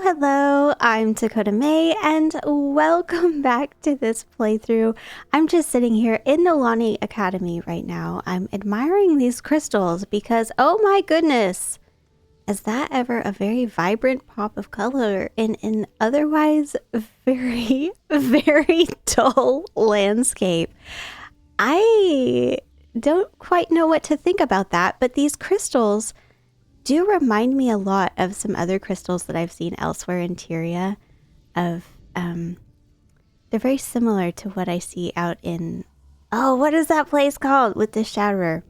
Hello, I'm Dakota May, and welcome back to this playthrough. I'm just sitting here in Nolani Academy right now. I'm admiring these crystals because, oh my goodness, is that ever a very vibrant pop of color in an otherwise very, very dull landscape. I don't quite know what to think about that, but these crystals do remind me a lot of some other crystals that I've seen elsewhere in Tyria. They're very similar to what I see out in, what is that place called with the Shatterer?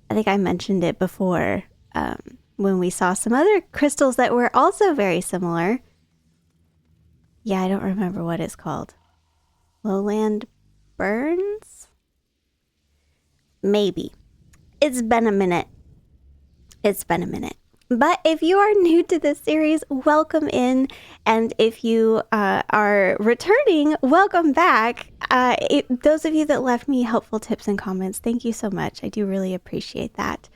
I think I mentioned it before when we saw some other crystals that were also very similar. Yeah, I don't remember what it's called. Lowland Burns? Maybe. It's been a minute. But if you are new to this series, welcome in. And if you are returning, welcome back. Those of you that left me helpful tips and comments, thank you so much. I do really appreciate that.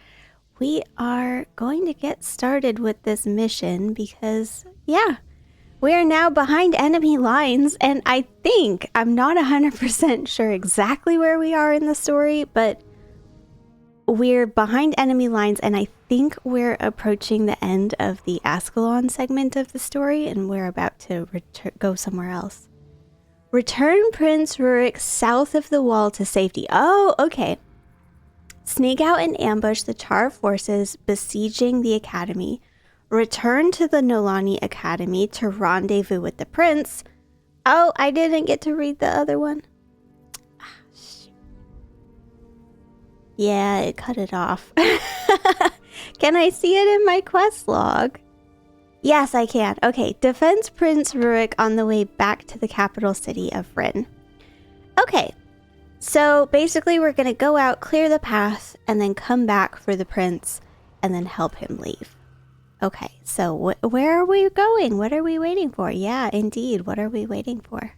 We are going to get started with this mission because, yeah, we are now behind enemy lines. And I think, I'm not 100% sure exactly where we are in the story, but we're behind enemy lines, and I think we're approaching the end of the Ascalon segment of the story, and we're about to go somewhere else. Return Prince Rurik south of the wall to safety. Oh, okay. Sneak out and ambush the Char forces besieging the academy. Return to the Nolani Academy to rendezvous with the prince. Oh, I didn't get to read the other one. Yeah, it cut it off. Can I see it in my quest log? Yes, I can. Okay, defends Prince Rurik on the way back to the capital city of Vryn. Okay, so basically we're going to go out, clear the path, and then come back for the prince, and then help him leave. Okay, so where are we going? What are we waiting for? Yeah, indeed, what are we waiting for?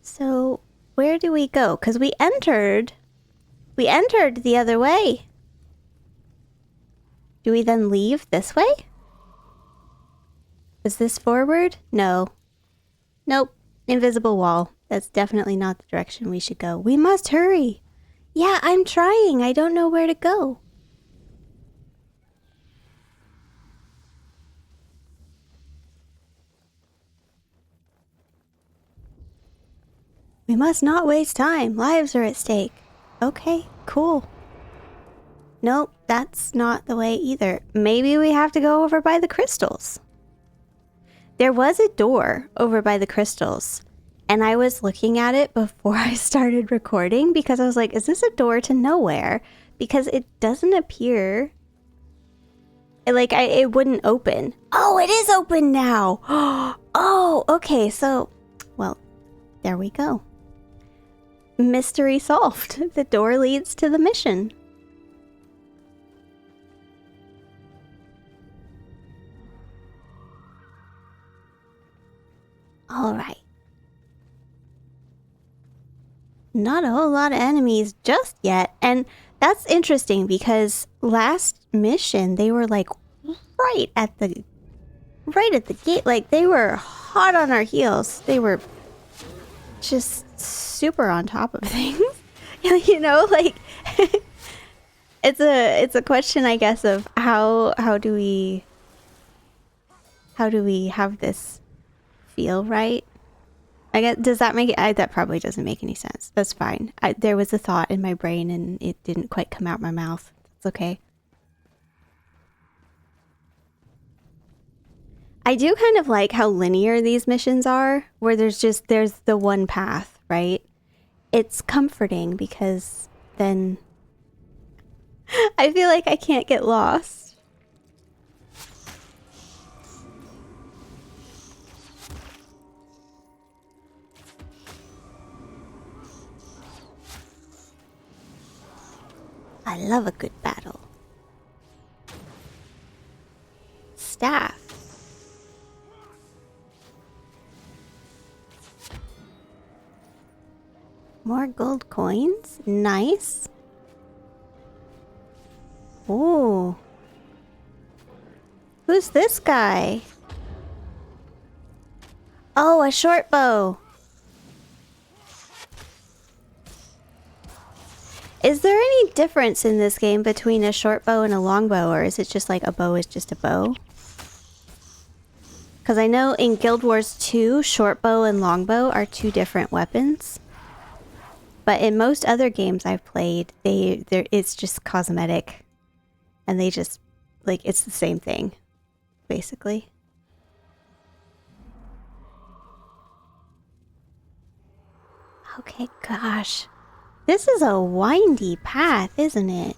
So, where do we go? Because we entered the other way. Do we then leave this way? Is this forward? No. Nope. Invisible wall. That's definitely not the direction we should go. We must hurry. Yeah, I'm trying. I don't know where to go. We must not waste time. Lives are at stake. Okay, cool. Nope, that's not the way either. Maybe we have to go over by the crystals. There was a door over by the crystals, and I was looking at it before I started recording because I was like, is this a door to nowhere? Because it doesn't appear... it wouldn't open. Oh, it is open now! Oh, okay, so... Well, there we go. Mystery solved. The door leads to the mission. All right. Not a whole lot of enemies just yet. And that's interesting because last mission, they were like right at the gate. Like they were hot on our heels. They were just super on top of things. You know, like it's a question, I guess, of how do we have this feel right? I guess, does that make it? That probably doesn't make any sense. That's fine. There was a thought in my brain and it didn't quite come out my mouth. It's okay. I do kind of like how linear these missions are, where there's the one path, right? It's comforting because then I feel like I can't get lost. I love a good battle. Staff. More gold coins. Nice. Ooh. Who's this guy? Oh, a short bow. Is there any difference in this game between a short bow and a long bow, or is it just like a bow is just a bow? Because I know in Guild Wars 2, short bow and long bow are two different weapons. But in most other games I've played, it's just cosmetic. And they just, like, it's the same thing, basically. Okay, gosh. This is a windy path, isn't it?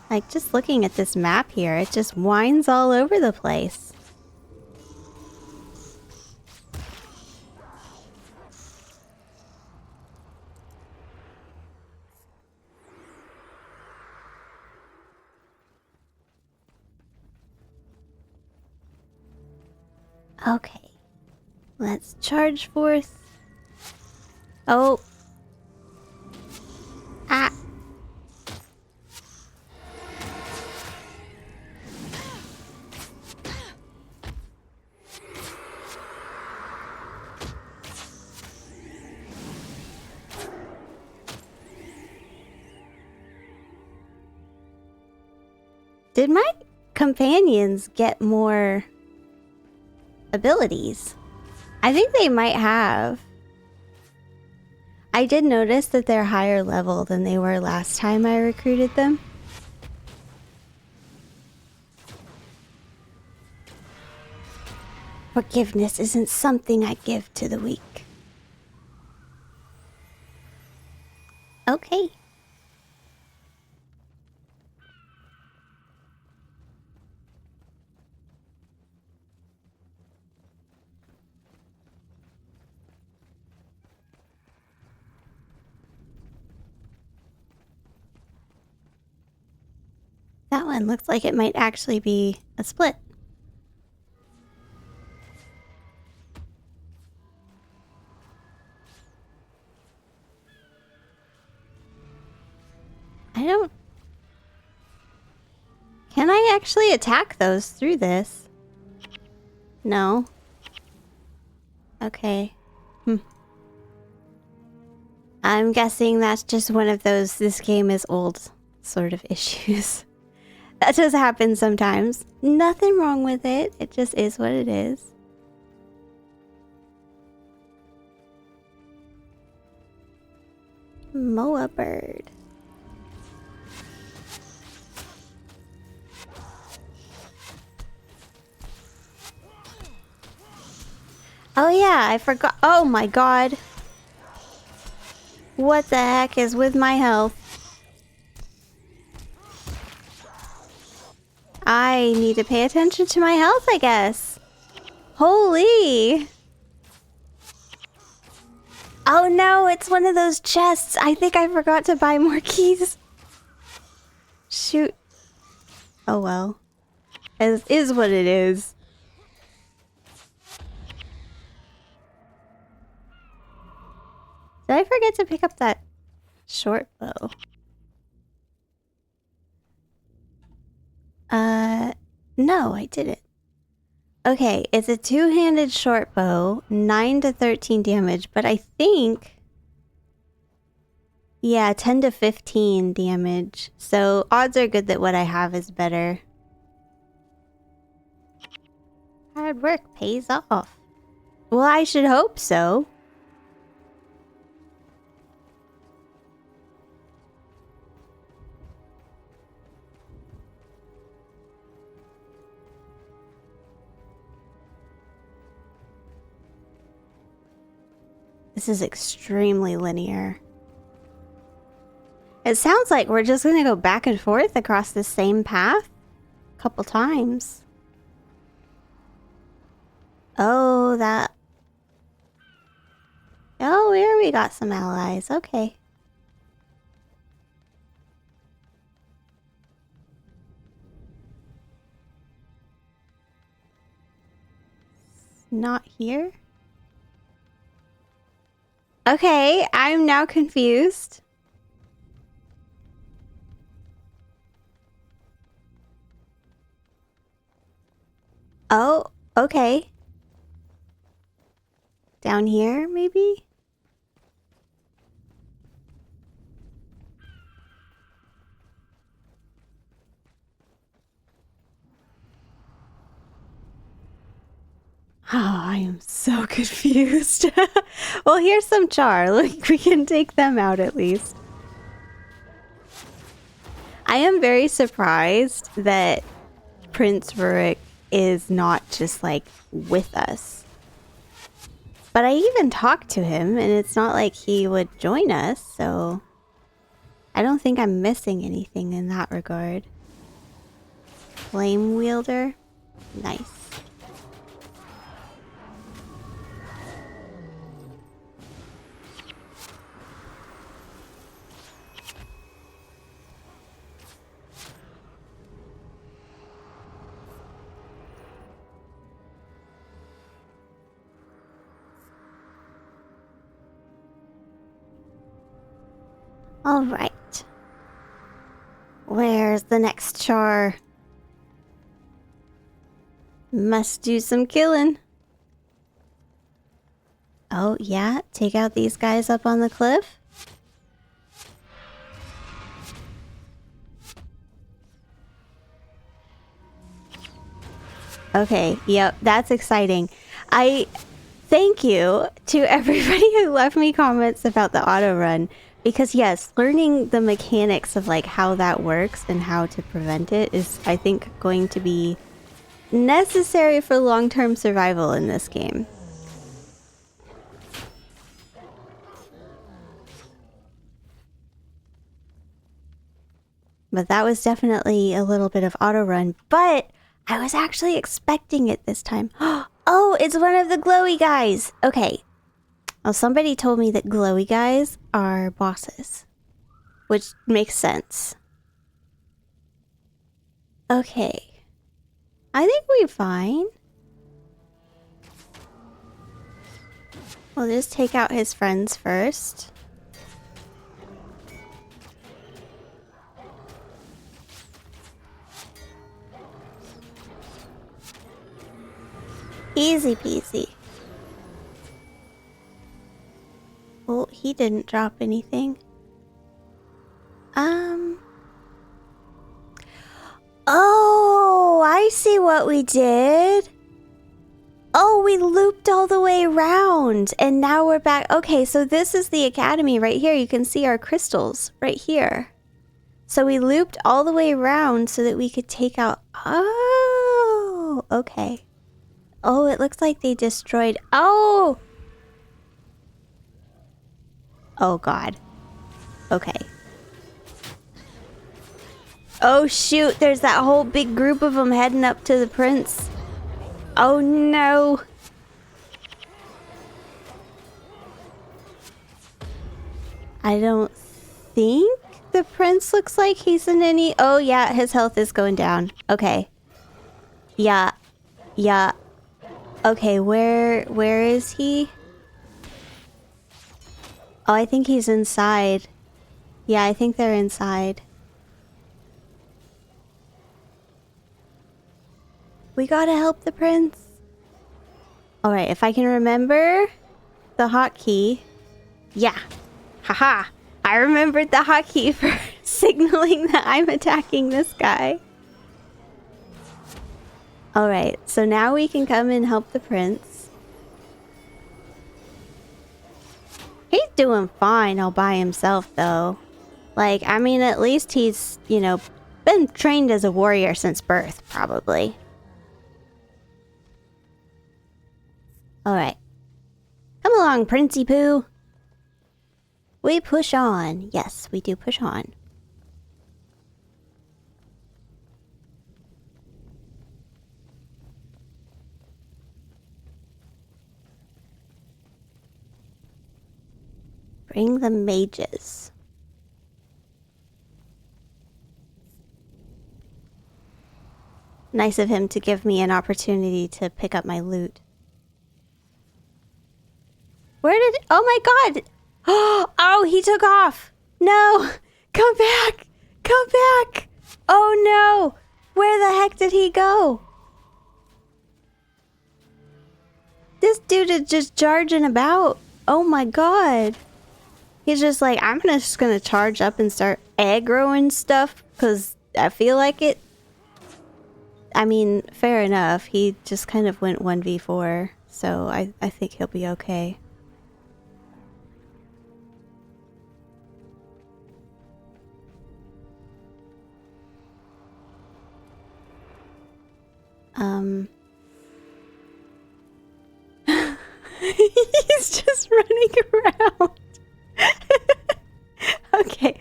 Like, just looking at this map here, it just winds all over the place. Okay. Let's charge forth. Oh. Ah. Did my companions get more abilities? I think they might have. I did notice that they're higher level than they were last time I recruited them. Forgiveness isn't something I give to the weak. Okay. That one looks like it might actually be a split. I don't... Can I actually attack those through this? No. Okay. I'm guessing that's just one of those this game is old sort of issues. That does happen sometimes. Nothing wrong with it. It just is what it is. Moa bird. Oh yeah, I forgot. Oh my god. What the heck is with my health? I need to pay attention to my health, I guess. Holy! Oh no, it's one of those chests. I think I forgot to buy more keys. Shoot. Oh well. It is what it is. Did I forget to pick up that short bow? No, I didn't. Okay, it's a two-handed short bow, 9 to 13 damage, but I think... Yeah, 10 to 15 damage. So odds are good that what I have is better. Hard work pays off. Well, I should hope so. This is extremely linear. It sounds like we're just gonna go back and forth across the same path a couple times. Oh, that... Oh, here we got some allies. Okay. Not here? Okay, I'm now confused. Oh, okay. Down here, maybe? Oh, I am so confused. Well, here's some char. Look, we can take them out at least. I am very surprised that Prince Rurik is not just like with us. But I even talked to him and it's not like he would join us, so I don't think I'm missing anything in that regard. Flame wielder? Nice. All right. Where's the next char? Must do some killing. Oh, yeah? Take out these guys up on the cliff? Okay, yep, that's exciting. I thank you to everybody who left me comments about the auto run. Because yes, learning the mechanics of like how that works and how to prevent it is, I think, going to be necessary for long-term survival in this game. But that was definitely a little bit of auto run, but I was actually expecting it this time. Oh, it's one of the glowy guys. Okay. Well, somebody told me that glowy guys are bosses, which makes sense. Okay. I think we're fine. We'll just take out his friends first. Easy peasy. Well, he didn't drop anything. Oh, I see what we did. Oh, we looped all the way around and now we're back. Okay, so this is the academy right here. You can see our crystals right here. So we looped all the way around so that we could take out... Oh, okay. Oh, it looks like they destroyed... Oh! Oh, God. Okay. Oh, shoot. There's that whole big group of them heading up to the prince. Oh, no. I don't think the prince looks like he's in any... Oh, yeah. His health is going down. Okay. Yeah. Yeah. Okay, where is he? Oh, I think he's inside. Yeah, I think they're inside. We gotta help the prince. Alright, if I can remember the hotkey. Yeah. Haha. I remembered the hotkey for signaling that I'm attacking this guy. Alright, so now we can come and help the prince. He's doing fine all by himself, though. Like, I mean, at least he's, you know, been trained as a warrior since birth, probably. Alright. Come along, Princey Poo. We push on. Yes, we do push on. Bring the mages. Nice of him to give me an opportunity to pick up my loot. Where did... Oh my god! Oh, he took off! No! Come back! Come back! Oh no! Where the heck did he go? This dude is just charging about. Oh my god. He's just like, I'm just gonna charge up and start aggroing stuff because I feel like it. I mean, fair enough. He just kind of went 1v4, so I think he'll be okay. He's just running around. Okay.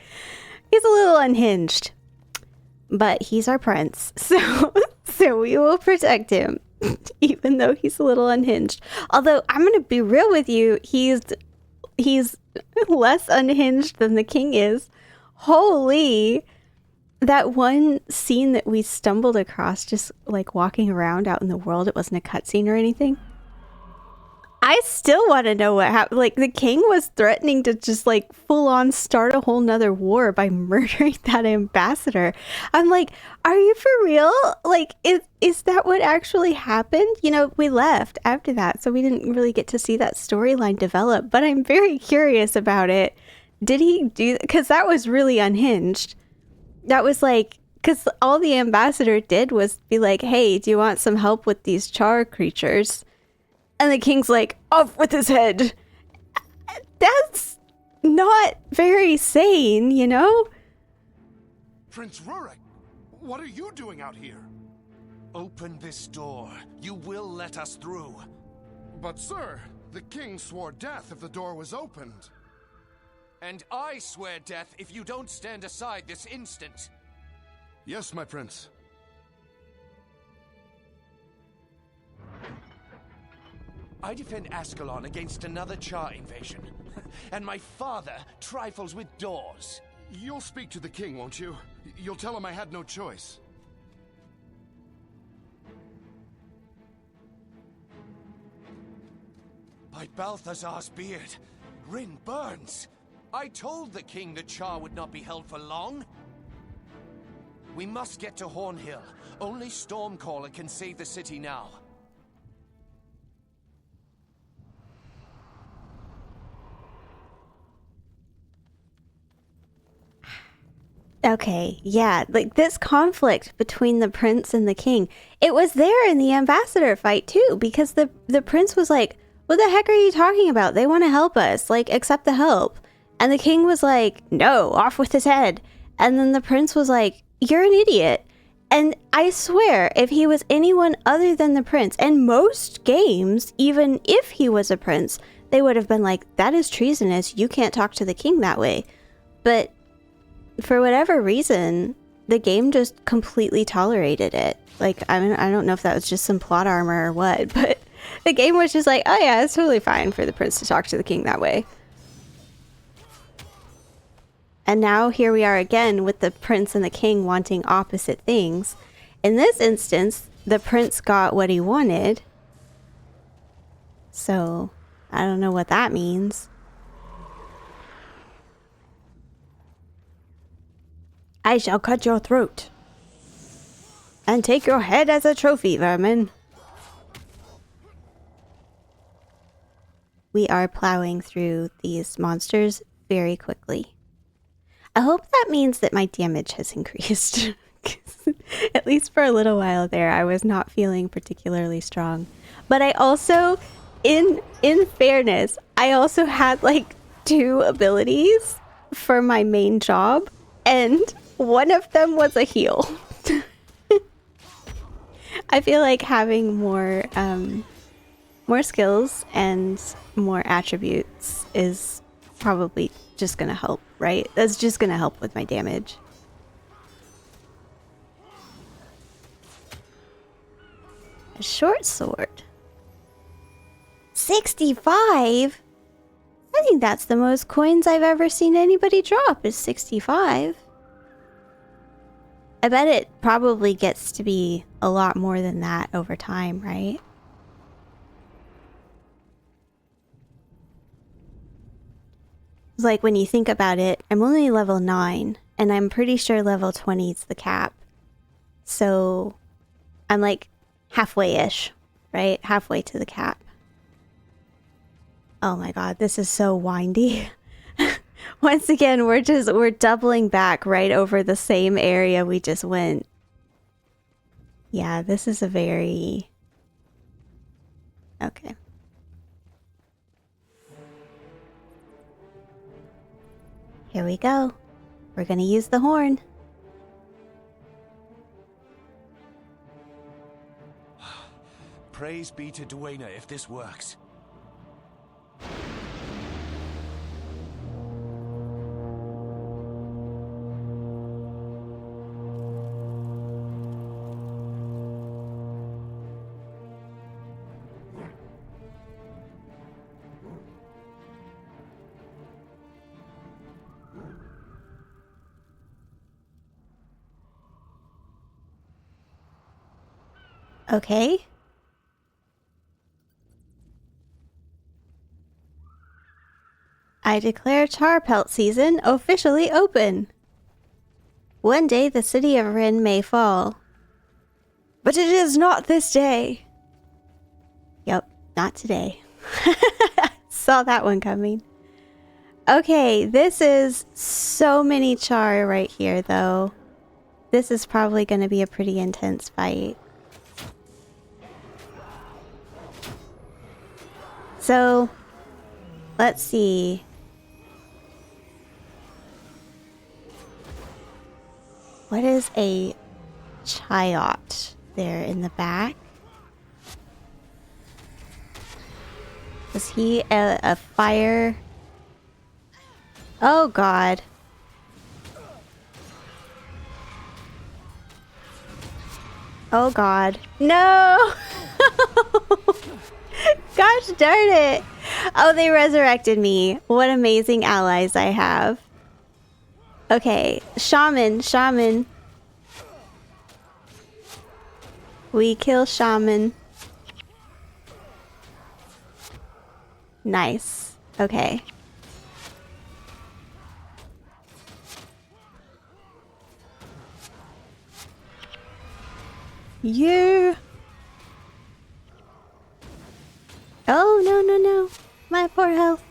He's a little unhinged. But he's our prince, so we will protect him, even though he's a little unhinged. Although, I'm gonna be real with you, he's less unhinged than the king is. Holy... That one scene that we stumbled across, just like walking around out in the world, it wasn't a cutscene or anything. I still want to know what happened. Like, the king was threatening to just like full on start a whole nother war by murdering that ambassador. I'm like, are you for real? Like, is that what actually happened? You know, we left after that, so we didn't really get to see that storyline develop, but I'm very curious about it. Did he do that? Because that was really unhinged. That was like, because all the ambassador did was be like, hey, do you want some help with these char creatures? And the king's like, off with his head. That's not very sane, you know? Prince Rurik, what are you doing out here? Open this door. You will let us through. But sir, the king swore death if the door was opened. And I swear death if you don't stand aside this instant. Yes, my prince. I defend Ascalon against another Char invasion. And my father trifles with doors. You'll speak to the king, won't you? You'll tell him I had no choice. By Balthazar's beard, Rin burns. I told the king the Char would not be held for long. We must get to Hornhill. Only Stormcaller can save the city now. Okay, yeah, like this conflict between the prince and the king, it was there in the ambassador fight too, because the prince was like, what the heck are you talking about? They want to help us, like, accept the help. And the king was like, no, off with his head. And then the prince was like, you're an idiot. And I swear, if he was anyone other than the prince, and most games, even if he was a prince, they would have been like, that is treasonous. You can't talk to the king that way. But for whatever reason, the game just completely tolerated it. Like, I mean, I don't know if that was just some plot armor or what, but the game was just like, oh yeah, it's totally fine for the prince to talk to the king that way. And now here we are again with the prince and the king wanting opposite things. In this instance, the prince got what he wanted. So, I don't know what that means. I shall cut your throat. And take your head as a trophy, vermin. We are plowing through these monsters very quickly. I hope that means that my damage has increased. At least for a little while there, I was not feeling particularly strong. But I also, in fairness, I also had like 2 abilities for my main job, and one of them was a heal. I feel like having more skills and more attributes is probably just gonna help, right? That's just gonna help with my damage. A short sword. 65? I think that's the most coins I've ever seen anybody drop, is 65. I bet it probably gets to be a lot more than that over time, right? It's like when you think about it, I'm only level 9, and I'm pretty sure level 20 is the cap. So I'm like halfway-ish, right? Halfway to the cap. Oh my god, this is so windy. Once again, we're doubling back right over the same area we just went. Yeah, this is a very... Okay. Here we go. We're gonna use the horn. Praise be to Duena if this works. Okay. I declare char pelt season officially open. One day the city of Rin may fall. But it is not this day. Yep, not today. Saw that one coming. Okay, this is so many char right here, though. This is probably going to be a pretty intense fight. So, let's see. What is a Chayot there in the back? Is he a fire? Oh god. Oh god. No! Gosh darn it! Oh, they resurrected me. What amazing allies I have. Okay, shaman. We kill shaman. Nice. Okay. Yeah. Oh, no. My poor health.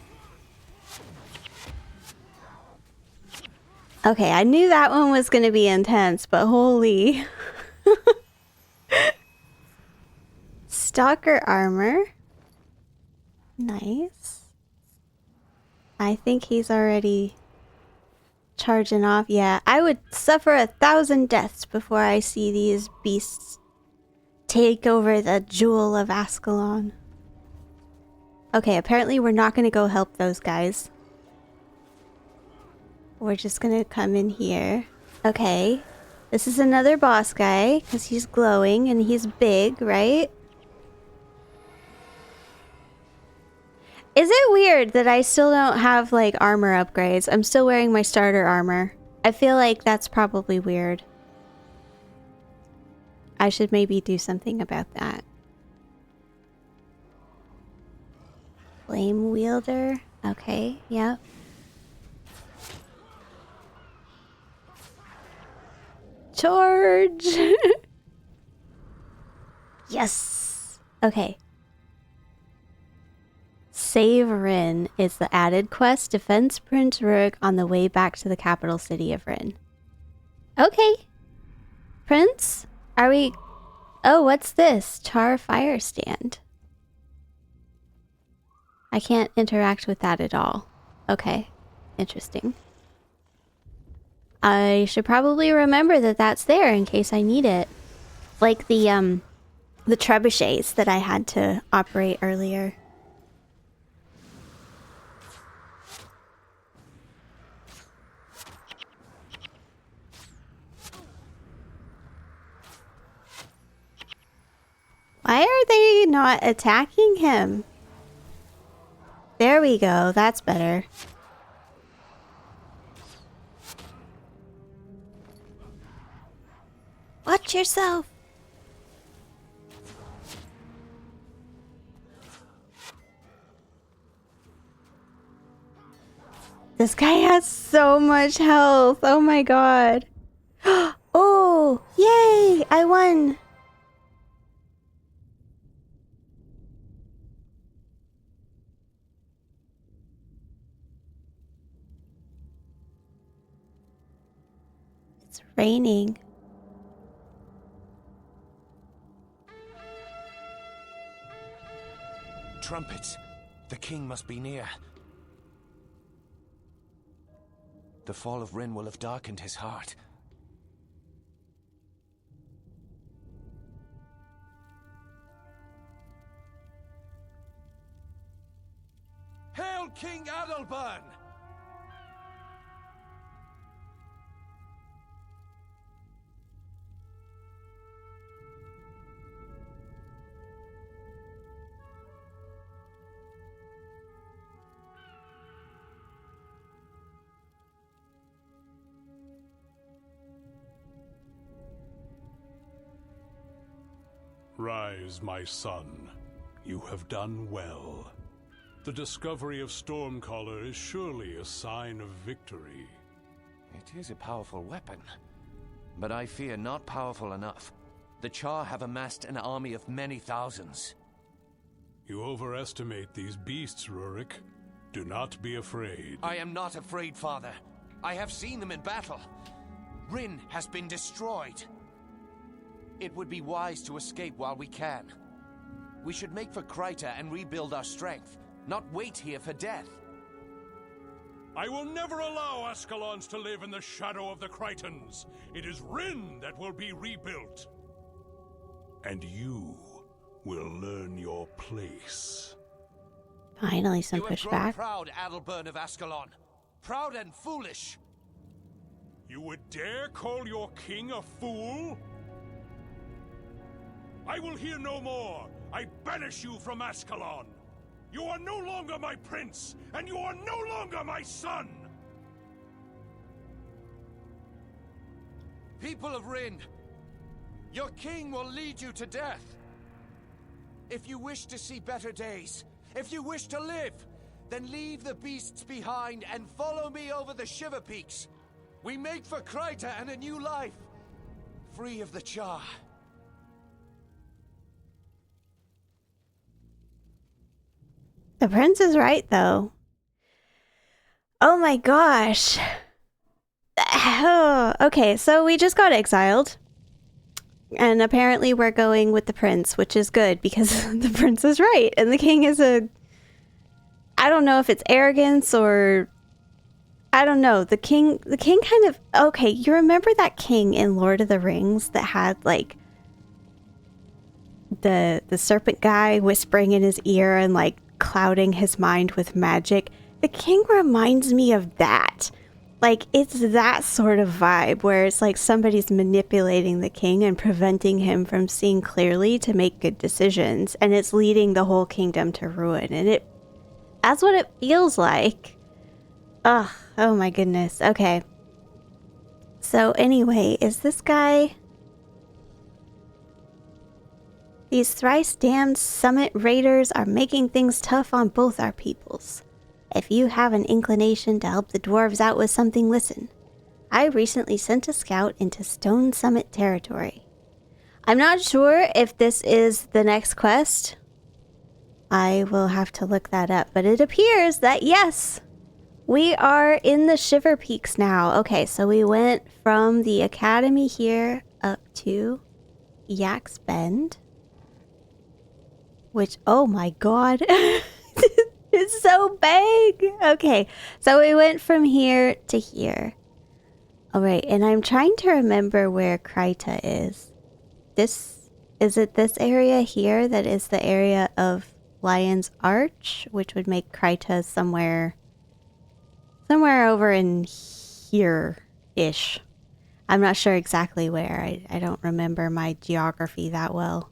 Okay, I knew that one was going to be intense, but holy. Stalker armor. Nice. I think he's already charging off. Yeah, I would suffer 1,000 deaths before I see these beasts take over the Jewel of Ascalon. Okay, apparently we're not going to go help those guys. We're just going to come in here. Okay, this is another boss guy because he's glowing and he's big, right? Is it weird that I still don't have, like, armor upgrades? I'm still wearing my starter armor. I feel like that's probably weird. I should maybe do something about that. Flame wielder. Okay, yep. Charge! Yes! Okay. Save Rin is the added quest. Defense Prince Rurik on the way back to the capital city of Rin. Okay. Prince? Are we... Oh, what's this? Char fire stand. I can't interact with that at all. Okay. Interesting. I should probably remember that that's there in case I need it. Like the trebuchets that I had to operate earlier. Why are they not attacking him? There we go. That's better. Watch yourself. This guy has so much health. Oh my god. Oh, yay! I won. raining. Trumpets. The king must be near. The fall of Rin will have darkened his heart. Hail King Adalbern! Rise, my son. You have done well. The discovery of Stormcaller is surely a sign of victory. It is a powerful weapon, but I fear not powerful enough. The Char have amassed an army of many thousands. You overestimate these beasts, Rurik. Do not be afraid. I am not afraid, Father. I have seen them in battle. Rin has been destroyed. It would be wise to escape while we can. We should make for Kryta and rebuild our strength, not wait here for death. I will never allow Ascalons to live in the shadow of the Krytans. It is Rin that will be rebuilt. And you will learn your place. Finally, some You have grown pushback. proud, Adalbern of Ascalon. Proud and foolish. You would dare call your king a fool? I will hear no more. I banish you from Ascalon. You are no longer my prince, and you are no longer my son. People of Rin, your king will lead you to death. If you wish to see better days, if you wish to live, then leave the beasts behind and follow me over the Shiver Peaks. We make for Kryta and a new life, free of the Char. The prince is right, though. Oh my gosh. Oh, okay, so we just got exiled. And apparently we're going with the prince, which is good because the prince is right. And the king is a... I don't know if it's arrogance or... I don't know. The king kind of... Okay, you remember that king in Lord of the Rings that had, like... The serpent guy whispering in his ear and, like, clouding his mind with magic? The king reminds me of that. Like, it's that sort of vibe where it's like somebody's manipulating the king and preventing him from seeing clearly to make good decisions, and it's leading the whole kingdom to ruin. And that's what it feels like. Ugh, oh my goodness. Okay. So anyway, is this guy... These thrice-damned summit raiders are making things tough on both our peoples. If you have an inclination to help the dwarves out with something, listen. I recently sent a scout into Stone Summit territory. I'm not sure if this is the next quest. I will have to look that up, but it appears that yes, we are in the Shiver Peaks now. Okay, so we went from the academy here up to Yak's Bend. Which, oh my god, it's so big. Okay, so we went from here to here. Alright, and I'm trying to remember where Kryta is. Is it this area here that is the area of Lion's Arch, which would make Kryta somewhere over in here-ish. I'm not sure exactly where. I don't remember my geography that well.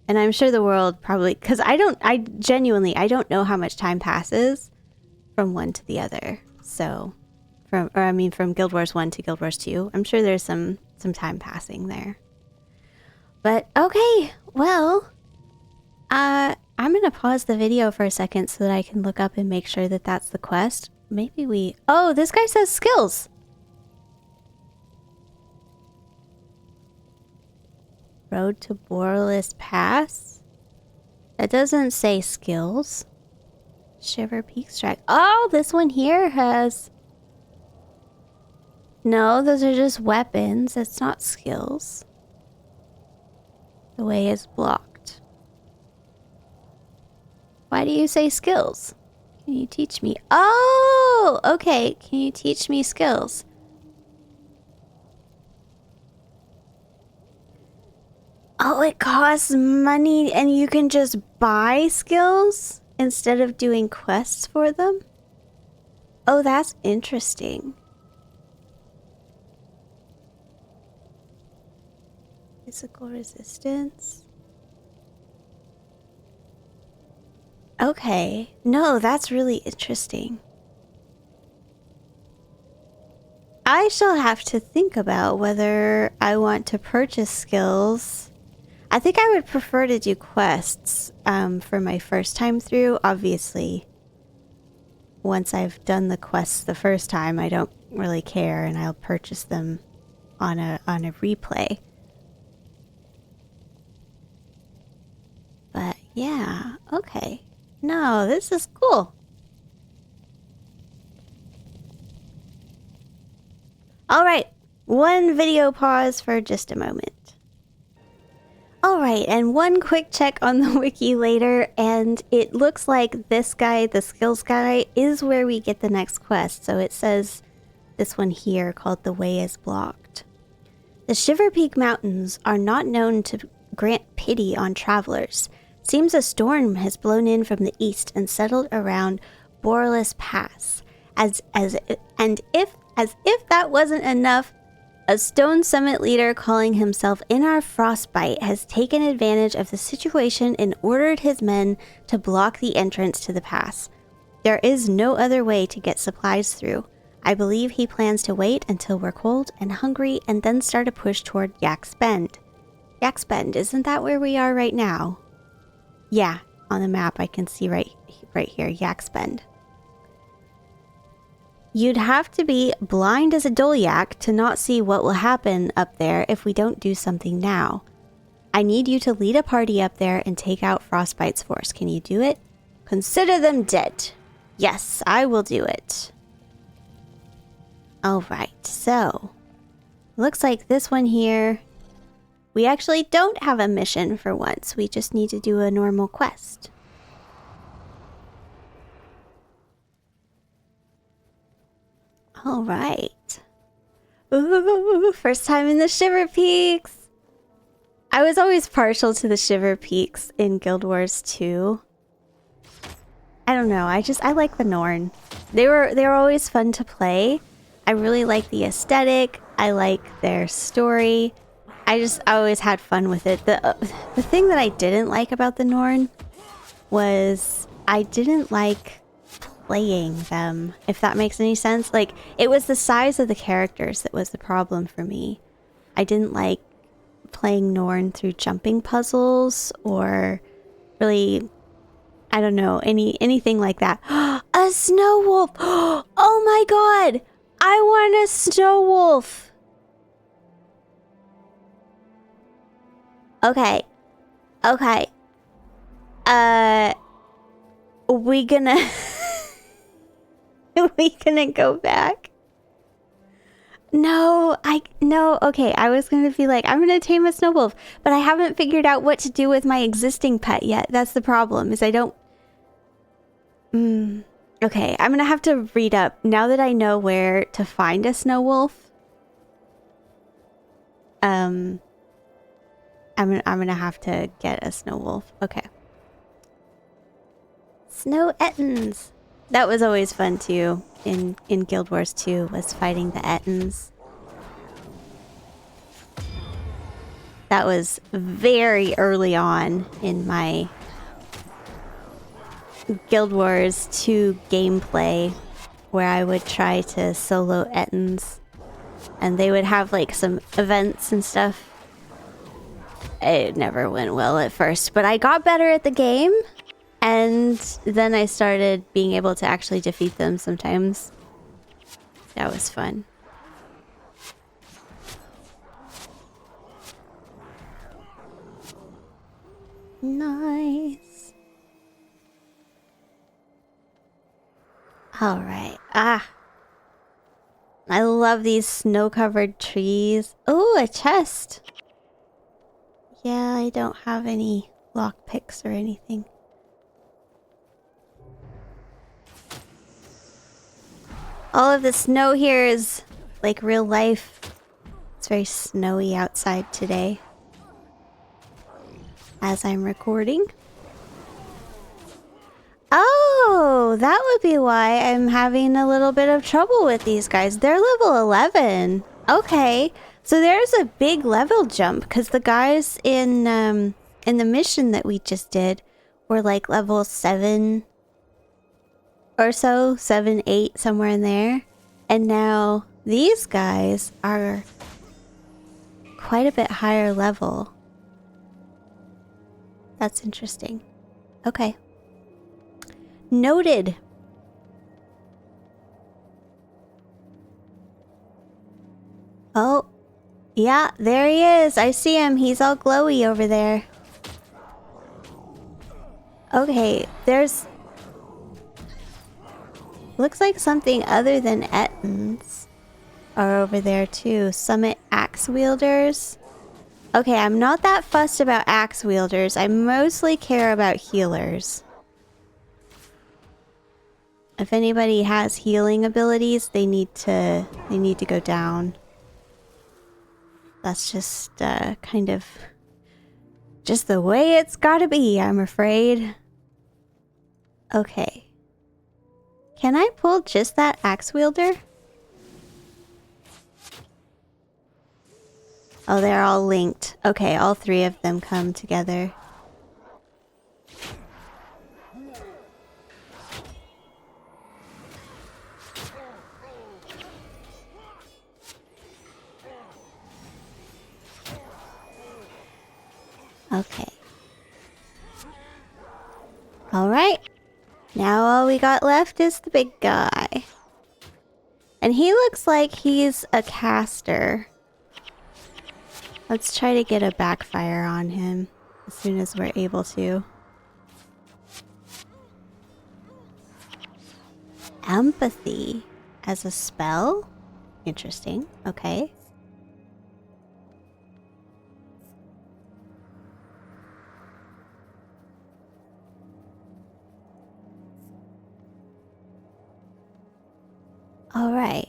And I'm sure the world probably, because I genuinely don't know how much time passes from one to the other. So, from Guild Wars 1 to Guild Wars 2. I'm sure there's some time passing there. But, okay, well, I'm going to pause the video for a second so that I can look up and make sure that that's the quest. Maybe oh, this guy says skills. Road to Borderless Pass? That doesn't say skills. Shiver Peak Strike. Oh, this one here has... No, those are just weapons. That's not skills. The way is blocked. Why do you say skills? Can you teach me? Oh, okay. Can you teach me skills? Oh, it costs money and you can just buy skills instead of doing quests for them? Oh, that's interesting. Physical resistance. Okay. No, that's really interesting. I shall have to think about whether I want to purchase skills. I think I would prefer to do quests for my first time through. Obviously, once I've done the quests the first time, I don't really care, and I'll purchase them on a replay. But yeah, okay. No, this is cool. All right, one video pause for just a moment. Alright, and one quick check on the wiki later, and it looks like this guy, the skills guy, is where we get the next quest. So it says this one here called The Way is Blocked. The Shiver Peak Mountains are not known to grant pity on travelers. Seems a storm has blown in from the east and settled around Borealis Pass. As if that wasn't enough, a Stone Summit leader calling himself Inar Frostbite has taken advantage of the situation and ordered his men to block the entrance to the pass. There is no other way to get supplies through. I believe he plans to wait until we're cold and hungry and then start a push toward Yak's Bend. Yak's Bend, isn't that where we are right now? Yeah, on the map I can see right here, Yak's Bend. You'd have to be blind as a Dolyak to not see what will happen up there if we don't do something now. I need you to lead a party up there and take out Frostbite's force. Can you do it? Consider them dead. Yes, I will do it. Alright, so looks like this one here, we actually don't have a mission for once. We just need to do a normal quest. All right. Ooh, first time in the Shiver Peaks. I was always partial to the Shiver Peaks in Guild Wars 2. I don't know. I like the Norn. They were always fun to play. I really like the aesthetic. I like their story. I always had fun with it. The thing that I didn't like about the Norn was I didn't like playing them, if that makes any sense. Like, it was the size of the characters that was the problem for me. I didn't like playing Norn through jumping puzzles or really, I don't know, anything like that. A snow wolf! Oh my god! I want a snow wolf! Okay. We gonna we gonna go back? No, okay, I was gonna be like, I'm gonna tame a snow wolf, but I haven't figured out what to do with my existing pet yet. That's the problem, is I don't... Okay, I'm gonna have to read up. Now that I know where to find a snow wolf, I'm gonna have to get a snow wolf. Okay. Snow Ettins. That was always fun too in Guild Wars 2, was fighting the Ettins. That was very early on in my Guild Wars 2 gameplay, where I would try to solo Ettins and they would have like some events and stuff. It never went well at first, but I got better at the game. And then I started being able to actually defeat them sometimes. That was fun. Nice. Alright. I love these snow-covered trees. Oh, a chest. Yeah, I don't have any lockpicks or anything. All of the snow here is like real life. It's very snowy outside today as I'm recording. Oh, that would be why I'm having a little bit of trouble with these guys. They're level 11. Okay, so there's a big level jump because the guys in the mission that we just did were like level 7 or so, 7, 8, somewhere in there. And now these guys are quite a bit higher level. That's interesting. Okay. Noted. Oh, yeah, there he is. I see him. He's all glowy over there. Okay, there's... looks like something other than Ettins are over there too. Summit axe wielders. Okay, I'm not that fussed about axe wielders. I mostly care about healers. If anybody has healing abilities, they need to go down. That's just kind of just the way it's gotta be, I'm afraid. Okay. Can I pull just that axe wielder? Oh, they're all linked. Okay, all 3 of them come together. Okay. Alright. Now all we got left is the big guy. And he looks like he's a caster. Let's try to get a backfire on him as soon as we're able to. Empathy as a spell? Interesting. Okay. Alright.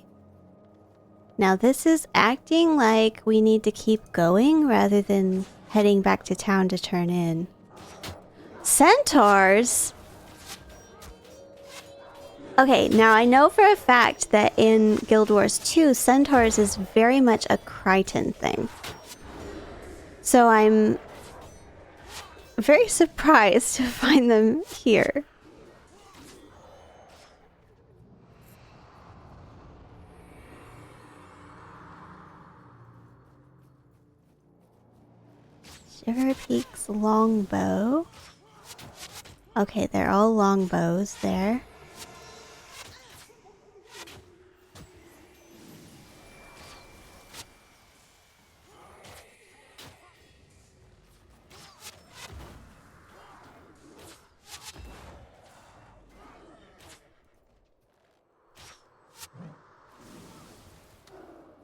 Now this is acting like we need to keep going rather than heading back to town to turn in. Centaurs? Okay, now I know for a fact that in Guild Wars 2, centaurs is very much a Crichton thing. So I'm very surprised to find them here. Shiver Peak's longbow. Okay, they're all longbows there.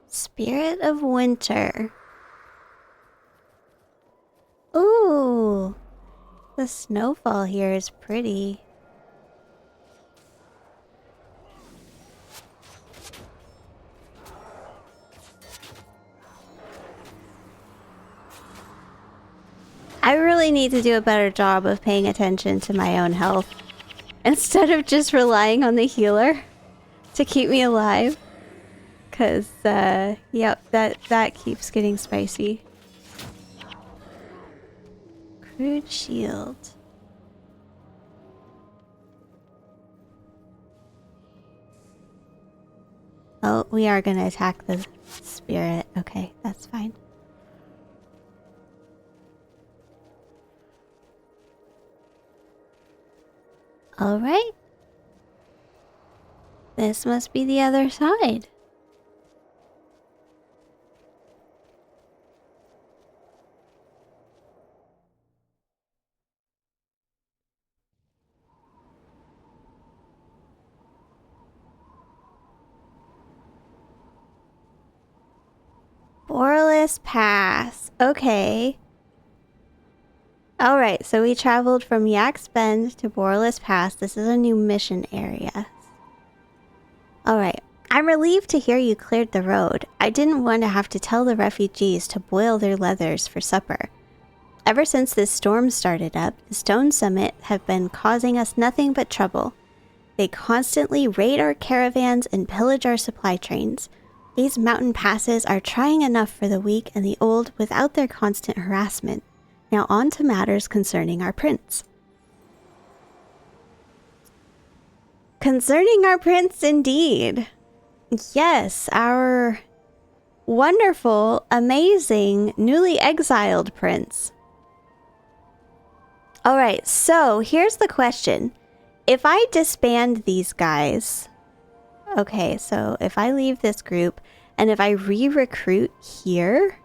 Spirit of Winter. Ooh, the snowfall here is pretty. I really need to do a better job of paying attention to my own health instead of just relying on the healer to keep me alive. Cause, yep, that keeps getting spicy. Crude shield. Oh, we are gonna attack the spirit. Okay, that's fine. Alright. This must be the other side. Borderless Pass. Okay. Alright, so we traveled from Yak's Bend to Borderless Pass. This is a new mission area. Alright. I'm relieved to hear you cleared the road. I didn't want to have to tell the refugees to boil their leathers for supper. Ever since this storm started up, the Stone Summit have been causing us nothing but trouble. They constantly raid our caravans and pillage our supply trains. These mountain passes are trying enough for the weak and the old without their constant harassment. Now on to matters concerning our prince. Concerning our prince, indeed. Yes, our wonderful, amazing, newly exiled prince. Alright, so here's the question. If I disband these guys... Okay, so if I leave this group, and if I re-recruit here...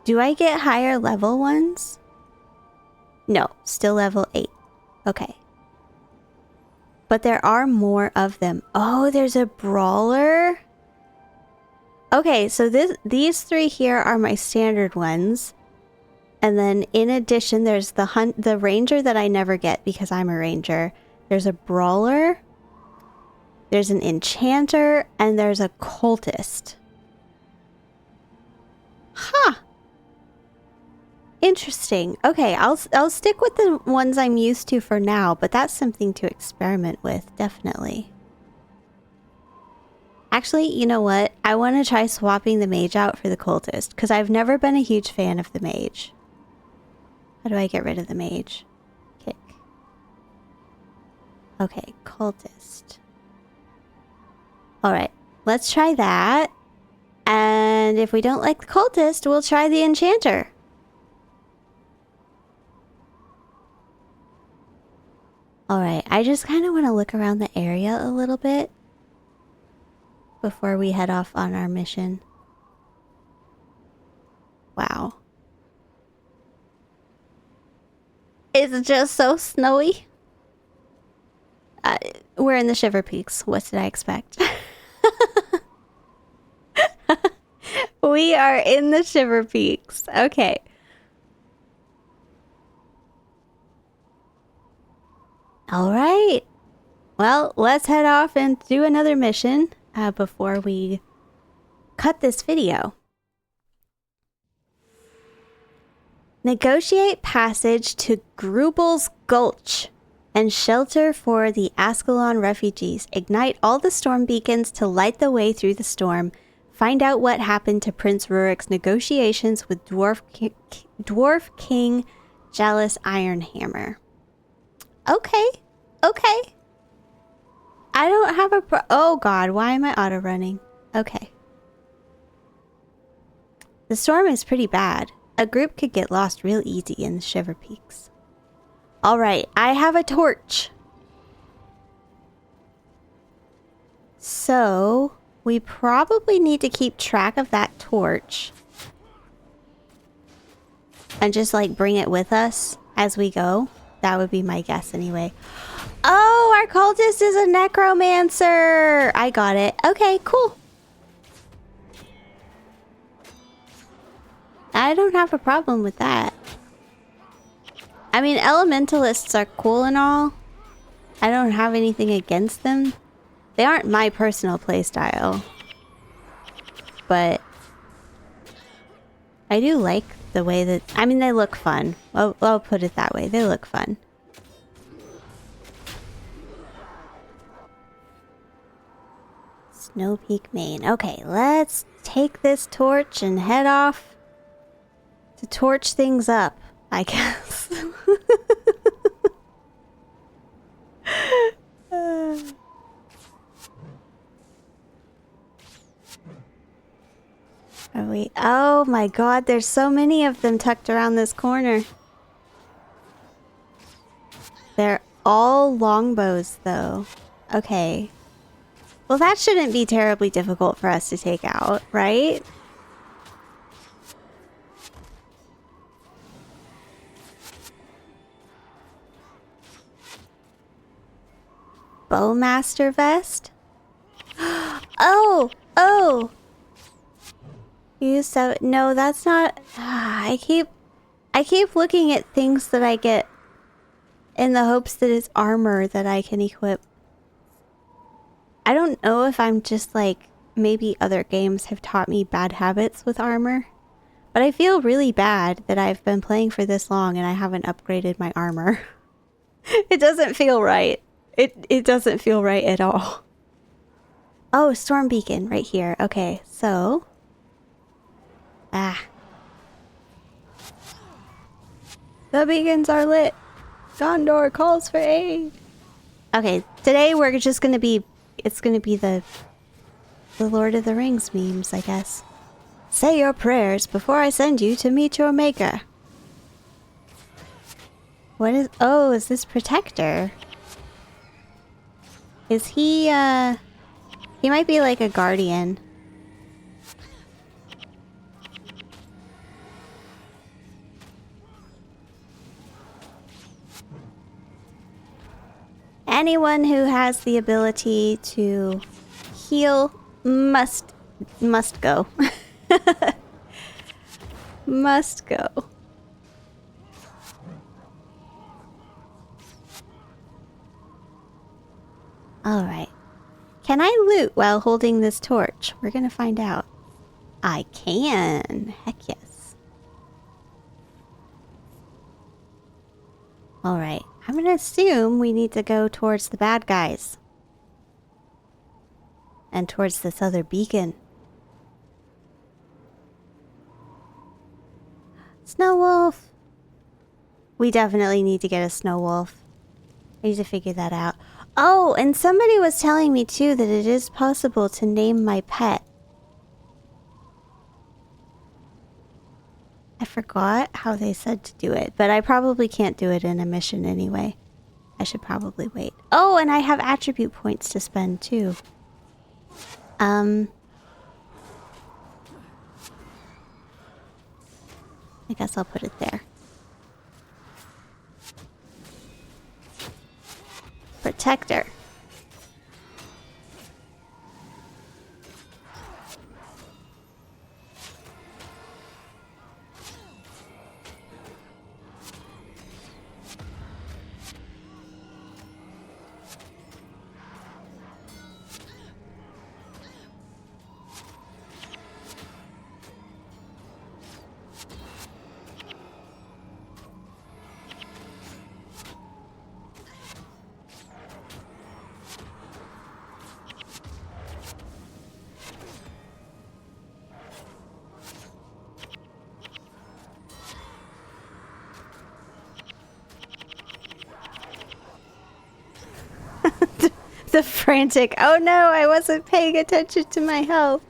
Do I get higher level ones? No, still level 8. Okay. But there are more of them. Oh, there's a brawler? Okay, so these 3 here are my standard ones. And then in addition, there's the ranger that I never get because I'm a ranger. There's a brawler. There's an enchanter. And there's a cultist. Huh. Interesting. Okay, I'll stick with the ones I'm used to for now, but that's something to experiment with, definitely. Actually, you know what? I want to try swapping the mage out for the cultist, because I've never been a huge fan of the mage. How do I get rid of the mage? Kick. Okay, cultist. Alright, let's try that. And if we don't like the cultist, we'll try the enchanter. Alright, I just kind of want to look around the area a little bit before we head off on our mission. Wow. It's just so snowy. We're in the Shiver Peaks. What did I expect? We are in the Shiver Peaks. Okay. Alright. Well, let's head off and do another mission before we cut this video. Negotiate passage to Grubel's Gulch and shelter for the Ascalon refugees. Ignite all the storm beacons to light the way through the storm. Find out what happened to Prince Rurik's negotiations with Dwarf King Jealous Ironhammer. Okay. Okay. I don't have a oh god, why am I auto running? Okay. The storm is pretty bad. A group could get lost real easy in the Shiver Peaks. Alright, I have a torch. So, we probably need to keep track of that torch. And just like bring it with us as we go. That would be my guess anyway. Oh, our cultist is a necromancer. I got it. Okay, cool. I don't have a problem with that. I mean, elementalists are cool and all. I don't have anything against them. They aren't my personal playstyle. But I do like the way that... I mean, they look fun. I'll put it that way. They look fun. Snow Peak, Maine. Okay, let's take this torch and head off to torch things up, I guess. Are we? Oh my god, there's so many of them tucked around this corner. They're all longbows, though. Okay. Well, that shouldn't be terribly difficult for us to take out, right? Bowmaster vest? Oh! Oh! Use so no, that's not. I keep looking at things that I get in the hopes that it's armor that I can equip. I don't know if I'm just like maybe other games have taught me bad habits with armor, but I feel really bad that I've been playing for this long and I haven't upgraded my armor. It doesn't feel right. It doesn't feel right at all. Oh, storm beacon right here. Okay, so the beacons are lit. Gondor calls for aid. Okay, today we're just gonna be. It's gonna be the Lord of the Rings memes, I guess. Say your prayers before I send you to meet your maker. What is... Oh, is this Protector? Is he, he might be like a guardian. Anyone who has the ability to heal must go. Must go. Alright. Can I loot while holding this torch? We're gonna find out. I can. Heck yes. Alright. I'm gonna assume we need to go towards the bad guys. And towards this other beacon. Snow wolf. We definitely need to get a snow wolf. I need to figure that out. Oh, and somebody was telling me too that it is possible to name my pet. I forgot how they said to do it, but I probably can't do it in a mission anyway. I should probably wait. Oh, and I have attribute points to spend too. I guess I'll put it there. Protector. The frantic, oh no, I wasn't paying attention to my health.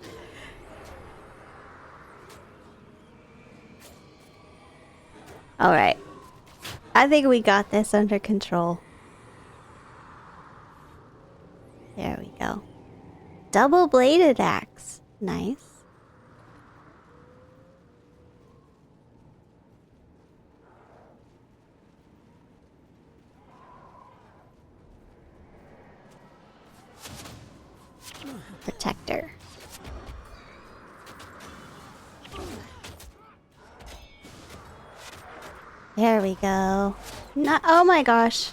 Alright. I think we got this under control. There we go. Double-bladed axe. Nice. Protector. There we go. No, oh my gosh.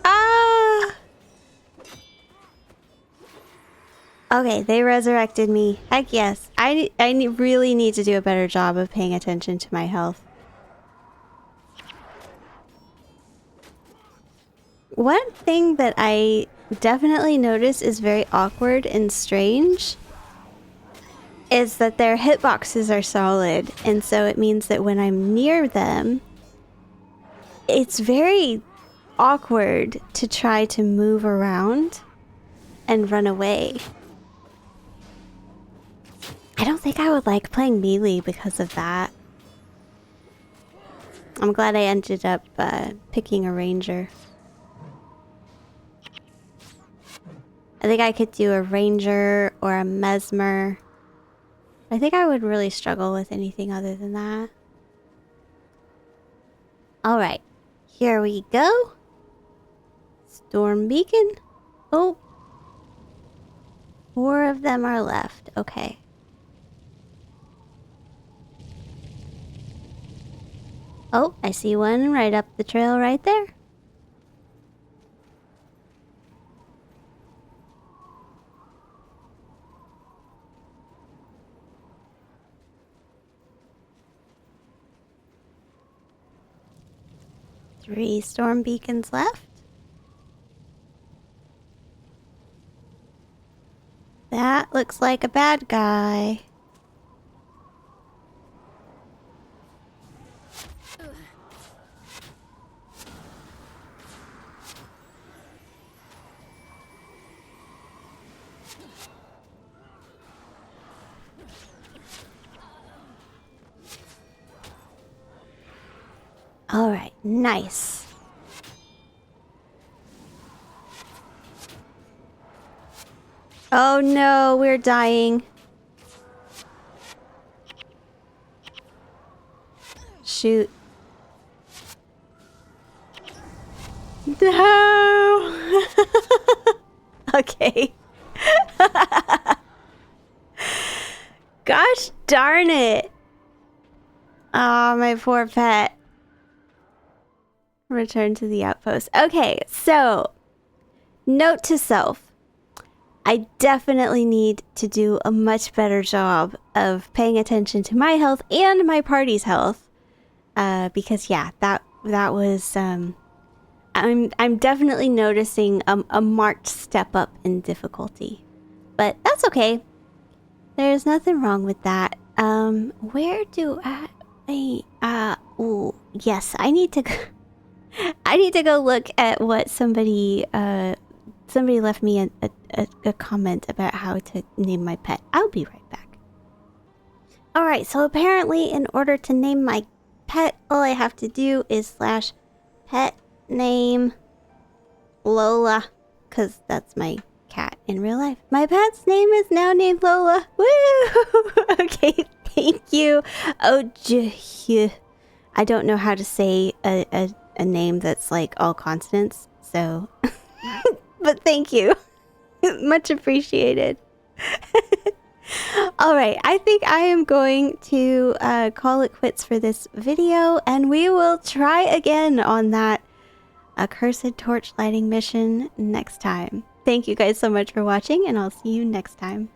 Ah! Okay, they resurrected me. Heck yes. I really need to do a better job of paying attention to my health. One thing that I definitely notice is very awkward and strange is that their hitboxes are solid, and so it means that when I'm near them, it's very awkward to try to move around and run away. I don't think I would like playing melee because of that. I'm glad I ended up picking a ranger. I think I could do a ranger or a mesmer. I think I would really struggle with anything other than that. Alright, here we go. Storm beacon. Oh. 4 of them are left. Okay. Oh, I see one right up the trail right there. Three storm beacons left. That looks like a bad guy. All right, nice. Oh no, we're dying. Shoot. No. Okay. Gosh darn it. Oh, my poor pet. Return to the outpost. Okay, so note to self. I definitely need to do a much better job of paying attention to my health and my party's health. Because yeah, that was I'm definitely noticing a marked step up in difficulty. But that's okay. There's nothing wrong with that. Where do ooh, yes, I need to go look at what somebody left me a comment about how to name my pet. I'll be right back. Alright, so apparently in order to name my pet, all I have to do is /pet name Lola, because that's my cat in real life. My pet's name is now named Lola. Woo! Okay, thank you. Oh, I don't know how to say a name that's like all consonants, so but thank you. Much appreciated. All right, I think I am going to call it quits for this video, and we will try again on that accursed torch lighting mission next time. Thank you guys so much for watching, and I'll see you next time.